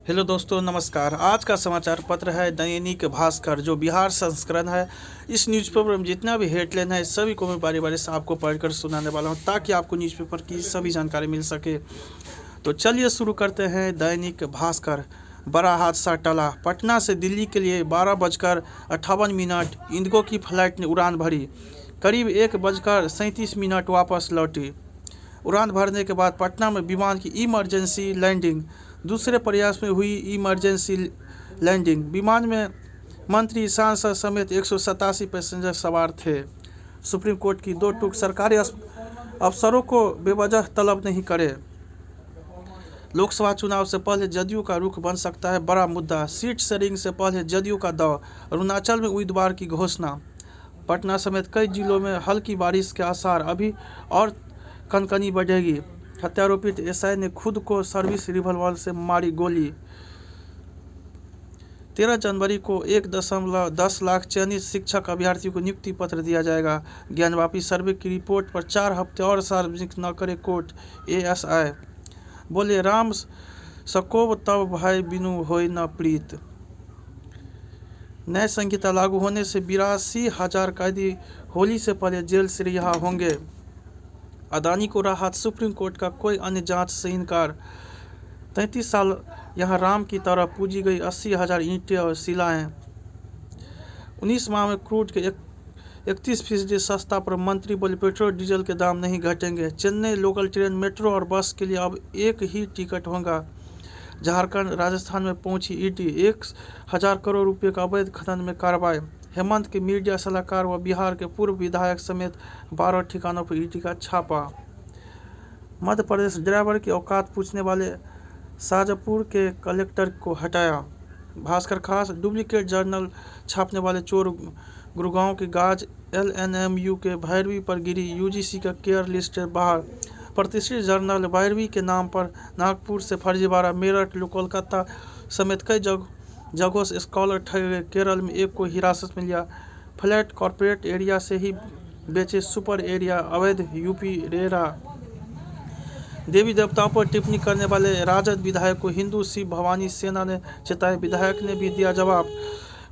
Hello दोस्तों, नमस्कार। आज का समाचार पत्र है दैनिक भास्कर, जो बिहार संस्करण है। इस न्यूज़पेपर में जितना भी हेडलाइन है सभी को मैं बारी बारी से आपको पढ़कर सुनाने वाला हूं, ताकि आपको न्यूज़पेपर की सभी जानकारी मिल सके। तो चलिए शुरू करते हैं। दैनिक भास्कर। बड़ा हादसा टला। पटना से दिल्ली के लिए 12:58 इंडिगो की फ्लाइट ने उड़ान भरी। करीब 1:37 वापस लौटी। उड़ान भरने के बाद पटना में विमान की इमरजेंसी लैंडिंग। दूसरे प्रयास में हुई इमरजेंसी लैंडिंग। विमान में मंत्री, सांसद समेत 187 पैसेंजर सवार थे। सुप्रीम कोर्ट की दो टूक। सरकारी अफसरों को बेवजह तलब नहीं करे। लोकसभा चुनाव से पहले जदयू का रुख बन सकता है बड़ा मुद्दा। सीट शेयरिंग से पहले जदयू का दौर। अरुणाचल में उम्मीदवार की घोषणा। पटना समेत कई जिलों में हल्की बारिश के आसार। अभी और कनकनी बढ़ेगी। हत्यारोपित एसआई ने खुद को सर्विस रिवॉल्वर से मारी गोली। 13 जनवरी को 1.10 लाख चयनित शिक्षक अभ्यर्थियों को नियुक्ति पत्र दिया जाएगा। ज्ञानवापी सर्वे की रिपोर्ट पर 4 हफ्ते और सार्वजनिक न करे कोर्ट। एएसआई बोले, राम सकोब तब भाई बिनु होय न प्रीत। नए संहिता लागू होने से 82,000 कैदी होली से पहले जेल से रिहा होंगे। अदानी को राहत। सुप्रीम कोर्ट का कोई अन्य जांच से इनकार। 33 साल यहां राम की तरह पूजी गई 80,000 ईंटें और शिलाएं। 19 माह में क्रूड के 31% सस्ता पर मंत्री बोले, पेट्रोल डीजल के दाम नहीं घटेंगे। चेन्नई लोकल ट्रेन, मेट्रो और बस के लिए अब एक ही टिकट होगा। झारखंड, राजस्थान में पहुंची ईडी। 1,000 करोड़ रुपए का अवैध खनन में कार्रवाई। हेमंत के मीडिया सलाहकार व बिहार के पूर्व विधायक समेत 12 ठिकानों पर ईडी का छापा। मध्य प्रदेश, ड्राइवर की औकात पूछने वाले शाहजपुर के कलेक्टर को हटाया। भास्कर खास। डुप्लीकेट जर्नल छापने वाले चोर। गुड़गांव के गाज एलएनएमयू के भैरवी पर गिरी। यूजीसी का केयर लिस्ट बाहर। प्रतिष्ठित जर्नल भैरवी के नाम पर नागपुर से फर्जीवाड़ा। मेरठ, कोलकाता समेत कई जगहों से स्कॉलर ठगे गए। केरल में एक को हिरासत में लिया। फ्लैट कॉर्पोरेट एरिया से ही बेचे, सुपर एरिया अवैध। UP RERA. देवी देवताओं पर टिप्पणी करने वाले राजद विधायक को हिंदू शिव भवानी सेना ने चेताया। विधायक ने भी दिया जवाब।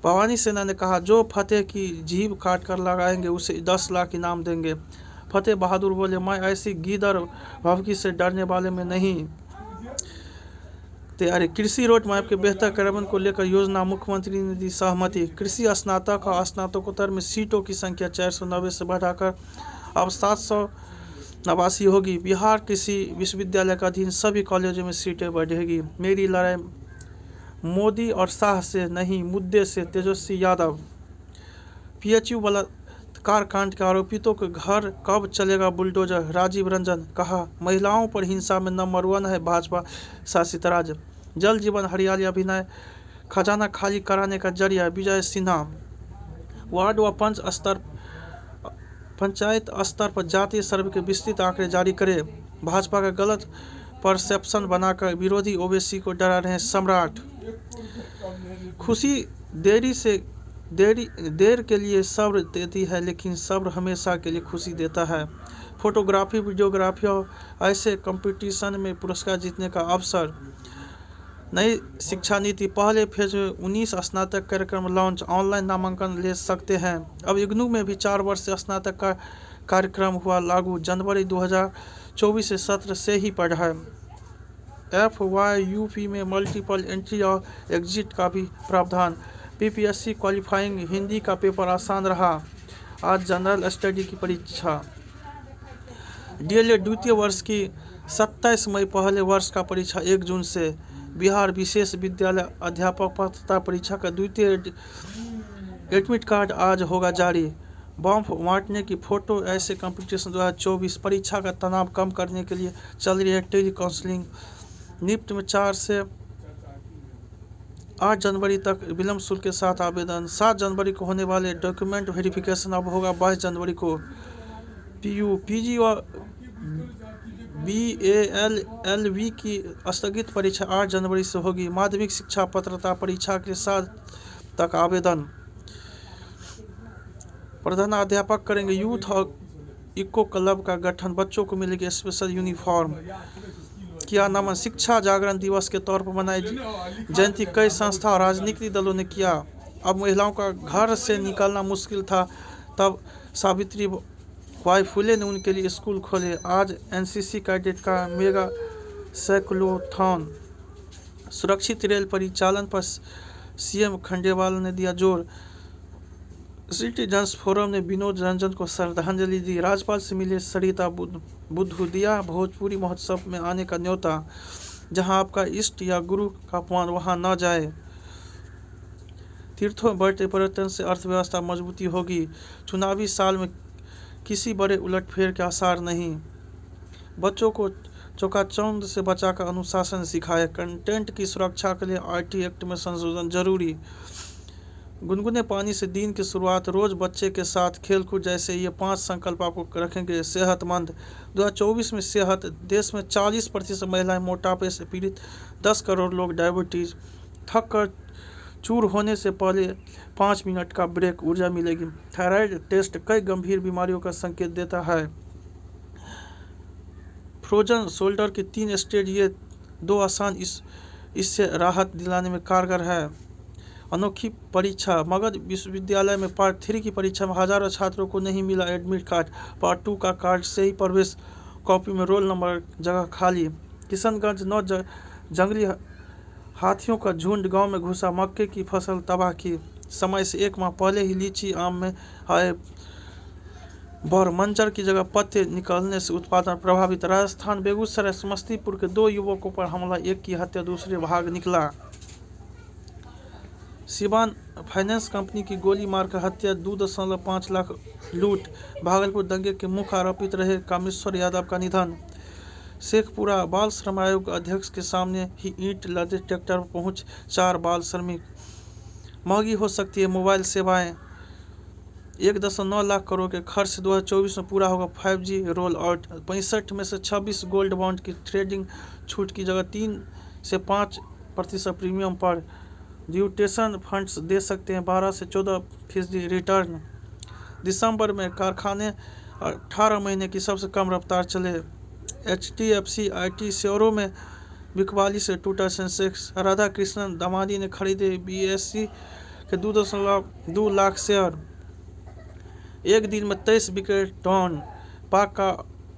भवानी सेना ने कहा, जो फतेह की जीभ काट कर लगाएंगे उसे 10 लाख इनाम देंगे। फतेह बहादुर बोले, मैं ऐसी गीदड़ भभकी से डरने वाले में नहीं। तैयारी। कृषि रोड मैप के बेहतर कार्यान्वयन को लेकर योजना। मुख्यमंत्री ने दी सहमति। कृषि स्नातक और स्नातकोत्तर में सीटों की संख्या 490 से बढ़ाकर अब 789 होगी। बिहार कृषि विश्वविद्यालय का अधीन सभी कॉलेजों में सीटें बढ़ेगी। मेरी लड़ाई मोदी और शाह से नहीं, मुद्दे से। तेजस्वी यादव। पीएचयू बलात्कार कांड के आरोपितों के घर कब चलेगा बुलडोजर। राजीव रंजन। कहा, महिलाओं पर हिंसा में नंबर 1 है भाजपा शासित राज्य। जल जीवन हरियाली अभियान खजाना खाली कराने का जरिया। विजय सिन्हा। वार्ड व पंचायत स्तर पर जातीय सर्वे के विस्तृत आंकड़े जारी करे। भाजपा का गलत परसेप्शन बनाकर विरोधी ओवैसी को डरा रहे सम्राट। खुशी देर के लिए सब्र देती है, लेकिन सब्र हमेशा के लिए खुशी देता है। फोटोग्राफी, वीडियोग्राफी और ऐसे कंपटीशन में पुरस्कार जीतने का अवसर। नई शिक्षा नीति। पहले फेज में 19 स्नातक कार्यक्रम लॉन्च। ऑनलाइन नामांकन ले सकते हैं। अब इग्नू में भी 4 वर्ष से स्नातक का कार्यक्रम हुआ लागू। जनवरी 2024 से सत्र से ही पढ़ाई। FYUP में मल्टीपल एंट्री और एग्जिट का भी प्रावधान। PPSC क्वालिफाइंग हिंदी का पेपर आसान रहा। आज जनरल स्टडी की परीक्षा। DLED द्वितीय वर्ष की 27 मई, पहले वर्ष का परीक्षा 1 जून से। बिहार विशेष विद्यालय अध्यापक पात्रता परीक्षा का द्वितीय एडमिट कार्ड आज होगा जारी। बम बांटने की फोटो ऐसे कंपटीशन 2024। परीक्षा का तनाव कम करने के लिए चल रही है टेली काउंसलिंग। निफ्ट में 4 से 8 जनवरी तक विलम्ब शुल्क के साथ आवेदन। 7 जनवरी को होने वाले डॉक्यूमेंट वेरिफिकेशन अब होगा 22 जनवरी को। PG और BALLB की स्थगित परीक्षा 8 जनवरी से होगी। माध्यमिक शिक्षा पात्रता परीक्षा के साथ तक आवेदन। प्रधानाध्यापक करेंगे यूथ और इको क्लब का गठन। बच्चों को मिलेगी स्पेशल यूनिफॉर्म। किया नमन। शिक्षा जागरण दिवस के तौर पर मनाई जयंती कई संस्था और राजनीतिक दलों ने किया। अब महिलाओं का घर से निकलना मुश्किल था, तब सावित्री बाई फुले ने उनके लिए स्कूल खोले। आज एनसीसी कैडेट का मेगा साइक्लोथॉन। सुरक्षित रेल परिचालन पर सीएम खंडेवाल ने दिया जोर। सिटीजन्स फोरम ने विनोद रंजन को श्रद्धांजलि दी। राज्यपाल से मिले सरिता बुद्धू। दिया भोजपुरी महोत्सव में आने का न्योता। जहां आपका इष्ट या गुरु का अपमान, वहां न जाए। तीर्थों में बढ़ते पर्यटन से अर्थव्यवस्था मजबूती होगी। चुनावी साल में किसी बड़े उलटफेर के आसार नहीं। बच्चों को चौकाचौंध से बचाकर अनुशासन सिखाए। कंटेंट की सुरक्षा के लिए आईटी एक्ट में संशोधन जरूरी। गुनगुने पानी से दिन की शुरुआत। रोज बच्चे के साथ खेलकूद जैसे ये 5 संकल्प आपको रखेंगे सेहतमंद। 2024 में सेहत। देश में 40% महिलाएं मोटापे से पीड़ित, 10 करोड़ लोग डायबिटीज। थक कर चूर होने से पहले 5 मिनट का ब्रेक, ऊर्जा मिलेगी। थायराइड टेस्ट कई गंभीर बीमारियों का संकेत देता है। फ्रोजन शोल्डर के 3 स्टेज, ये 2 आसान इससे राहत दिलाने में कारगर है। अनोखी परीक्षा। मगध विश्वविद्यालय में पार्ट 3 की परीक्षा में हजारों छात्रों को नहीं मिला एडमिट कार्ड। पार्ट 2 का कार्ड से ही प्रवेश, कॉपी में रोल नंबर, जगह खाली। किशनगंज 9 जंगली हाथियों का झुंड गांव में घुसा, मक्के की फसल तबाह की। समय से 1 माह पहले ही लीची आम में आए बौर। मंजर की जगह पत्ते निकलने से उत्पादन प्रभावित। राजस्थान बेगूसराय समस्तीपुर के 2 युवकों पर हमला, एक की हत्या, दूसरे भाग निकला। सिवान फाइनेंस कंपनी की गोली मारकर हत्या, 2.5 लाख लूट। भागलपुर दंगे के मुख्य आरोपित रहे कामेश्वर यादव का निधन। शेखपुरा बाल श्रम आयोग अध्यक्ष के सामने ही ईंट लदे ट्रैक्टर पर पहुंच 4 बाल श्रमिक। महंगी हो सकती है मोबाइल सेवाएं। 1.9 लाख करोड़ के खर्च से 2024 में पूरा होगा 5G रोल आउट। 65 में से 26 गोल्ड बॉन्ड की ट्रेडिंग छूट की जगह 3 से 5% प्रीमियम पर। ड्यूटेशन फंड्स दे सकते हैं 12 से 14% रिटर्न। दिसंबर में कारखाने 18 महीने की सबसे कम रफ्तार चले। HDFC IT शेयरों में बिकवाली से टूटा सेंसेक्स। राधा कृष्णन दामादी ने खरीदे BSE के 2.2 लाख शेयर। एक दिन में 23 विकेट डाउन। पाक का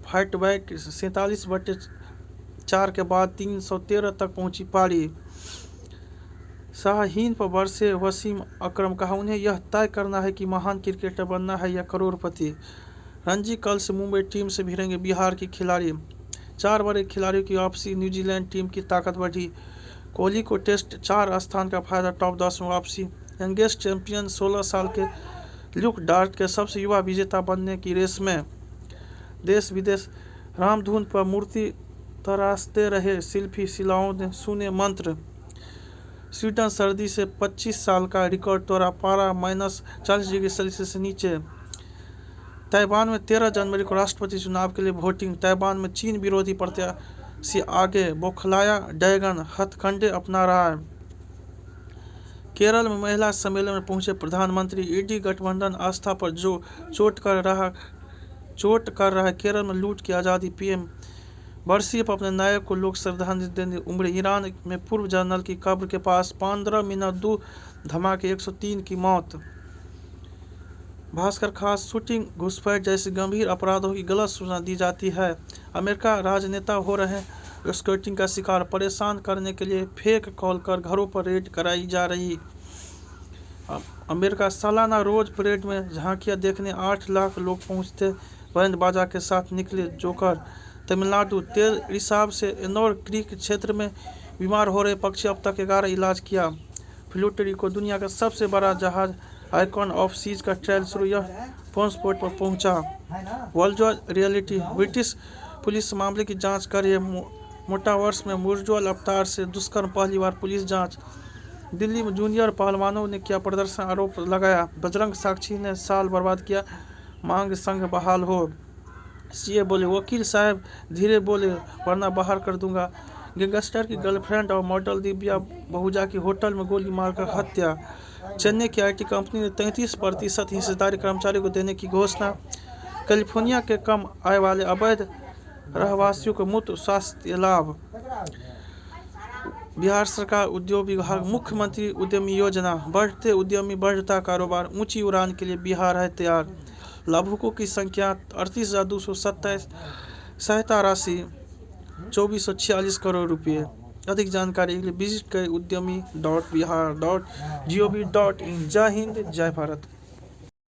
फाइट बैक 47/4 के बाद 313 तक पहुंची पारी। शाहीन पर बरसे वसीम अकरम, कहा उन्हें यह तय करना है कि महान क्रिकेटर बनना है या करोड़पति। रणजी कल से मुंबई टीम से भिड़ेंगे बिहार के खिलाड़ी। 4 बड़े खिलाड़ियों की वापसी, न्यूजीलैंड टीम की ताकत बढ़ी। कोहली को टेस्ट 4 स्थान का फायदा, टॉप 10 में वापसी। यंगेस्ट चैंपियन 16 साल के ल्यूक डार्ट के सबसे युवा विजेता बनने की रेस में। देश विदेश रामधुन पर मूर्ति तराशते रहे शिल्पी, शिलाओं ने सुने मंत्र। स्वीडन सर्दी से 25 साल का रिकॉर्ड तोड़ा, पारा -40 डिग्री सेल्सियस से नीचे। ताइवान में 13 जनवरी को राष्ट्रपति चुनाव के लिए वोटिंग। ताइवान में चीन विरोधी प्रत्याशी आगे, बौखलाया ड्रैगन हथकंडे अपना रहा है। केरल में महिला सम्मेलन में पहुंचे प्रधानमंत्री। ईडी गठबंधन आस्था पर जो चोट कर रहा है। केरल में लूट की आज़ादी, PM बरसी पर अपने नायक को लोग श्रद्धांजलि देने उमड़े। ईरान में पूर्व जनरल की कब्र के पास 15 मिनट दूर धमाके, 103 की मौत। भास्कर खास शूटिंग, घुसपैठ जैसे गंभीर अपराधों की गलत सूचना दी जाती है। अमेरिका राजनेता हो रहे हैं स्कैटिंग का शिकार, परेशान करने के लिए फेक कॉल कर घरों पर रेड कराई जा रही। अमेरिका सालाना रोज परेड में झांकियां देखने 8 लाख लोग पहुंचते, बैंड बाजा के साथ निकले जोकर। तमिलनाडु तेल रिसाव से एनोर क्रीक क्षेत्र में बीमार हो रहे पक्षी, अब तक 11 इलाज किया। फ्लूटरी को दुनिया का सबसे बड़ा जहाज आइकॉन ऑफ सीज का ट्रायल शुरू, यह पॉन्सपोर्ट पर पहुंचा। वर्ल्ड रियलिटी, ब्रिटिश पुलिस मामले की जांच कर रही है। मोटावर्स में मुरजुल अवतार से दुष्कर्म, पहली बार पुलिस जांच। दिल्ली में जूनियर पहलवानों ने किया प्रदर्शन, आरोप लगाया बजरंग साक्षी ने साल बर्बाद किया, मांग संघ बहाल हो। सीए बोले वकील साहब धीरे बोले वरना बाहर कर दूंगा। गैंगस्टर की गर्लफ्रेंड और मॉडल दिव्या बहुजा की होटल में गोली मारकर हत्या। चेन्नई की IT कंपनी ने 33% हिस्सेदारी कर्मचारियों को देने की घोषणा। कैलिफोर्निया के कम आय वाले अवैध रहवासियों को मुफ्त स्वास्थ्य लाभ। बिहार सरकार उद्योग विभाग, मुख्यमंत्री उद्यमी योजना, बढ़ते उद्यमी बढ़ता कारोबार, ऊंची उड़ान के लिए बिहार है तैयार। लाभुकों की संख्या 38,227, सहायता राशि 2,446 करोड़ रुपये। अधिक जानकारी के लिए विजिट करें udyami.bihar.gov.in। जय हिंद, जय भारत।